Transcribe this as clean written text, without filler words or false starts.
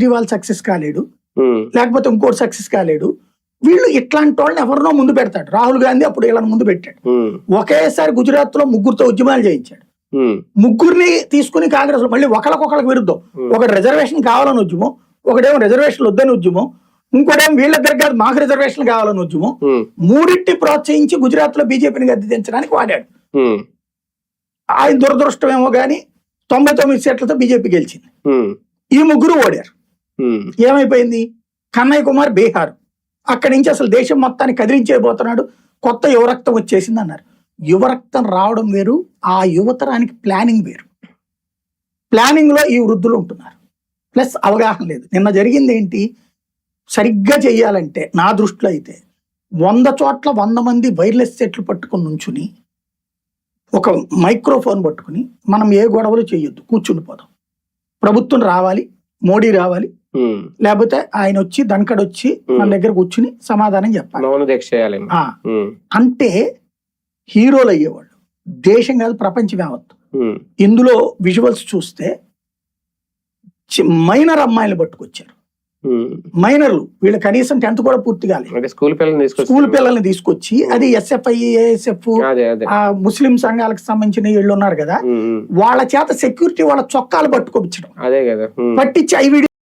Kejriwal success కాలేడు, లేకపోతే ఇంకోటి సక్సెస్ కాలేడు. వీళ్ళు ఇట్లాంటి వాళ్ళని ఎవరినో ముందు పెడతాడు. రాహుల్ గాంధీ అప్పుడు వీళ్ళని ముందు పెట్టాడు. ఒకేసారి గుజరాత్ లో 3 ఉద్యమాలు చేయించాడు. 3 తీసుకుని కాంగ్రెస్ లో మళ్ళీ ఒకళ్ళకొకళ్ళకి విరుద్ధం. ఒకటి రిజర్వేషన్ కావాలని ఉద్యమం, ఒకటేమో రిజర్వేషన్ వద్దని ఉద్యమం, ఇంకోటేమో వీళ్ళిద్దరికి కాదు మాకు రిజర్వేషన్ కావాలని ఉద్యమం. 3 ప్రోత్సహించి గుజరాత్ లో బీజేపీని గద్దె దించడానికి వాడాడు. ఆయన దురదృష్టమేమో గాని 99 సీట్లతో బీజేపీ గెలిచింది. ఈ 3 ఓడారు. ఏమైపోయింది? కన్నయ్య కుమార్ బీహార్, అక్కడి నుంచి అసలు దేశం మొత్తాన్ని కదిలించేయబోతున్నాడు, కొత్త యువరక్తం వచ్చేసింది అన్నారు. యువరక్తం రావడం వేరు, ఆ యువతరానికి ప్లానింగ్ వేరు. ప్లానింగ్ లో ఈ వృద్ధులు ఉంటున్నారు, ప్లస్ అవగాహన లేదు. నిన్న జరిగింది ఏంటి? సరిగ్గా చెయ్యాలంటే నా దృష్టిలో అయితే 100 చోట్ల 100 మంది వైర్లెస్ సెట్లు పట్టుకుని నుంచుని ఒక మైక్రోఫోన్ పట్టుకుని మనం ఏ గొడవలు చేయొద్దు, కూర్చుని పోదాం, ప్రభుత్వం రావాలి, మోడీ రావాలి, లేకపోతే ఆయన వచ్చి దనకడొచ్చి మన దగ్గర కూర్చుని సమాధానం చెప్పాలి అంటే హీరోలు అయ్యేవాళ్ళు. దేశం కాదు, ప్రపంచం యావత్తు. ఇందులో విజువల్స్ చూస్తే మైనర్ అమ్మాయిలు పట్టుకొచ్చారు. మైనర్లు, వీళ్ళు కనీసం 10th కూడా పూర్తి కాలేదు. స్కూల్ పిల్లల్ని తీసుకొచ్చి, అది ఎస్ఎఫ్ఐ, ఏఎస్ఎఫ్, ముస్లిం సంఘాలకు సంబంధించిన వీళ్ళు ఉన్నారు కదా, వాళ్ళ చేత సెక్యూరిటీ వాళ్ళ చొక్కాలు పట్టుకొచ్చడం, పట్టించి ఐ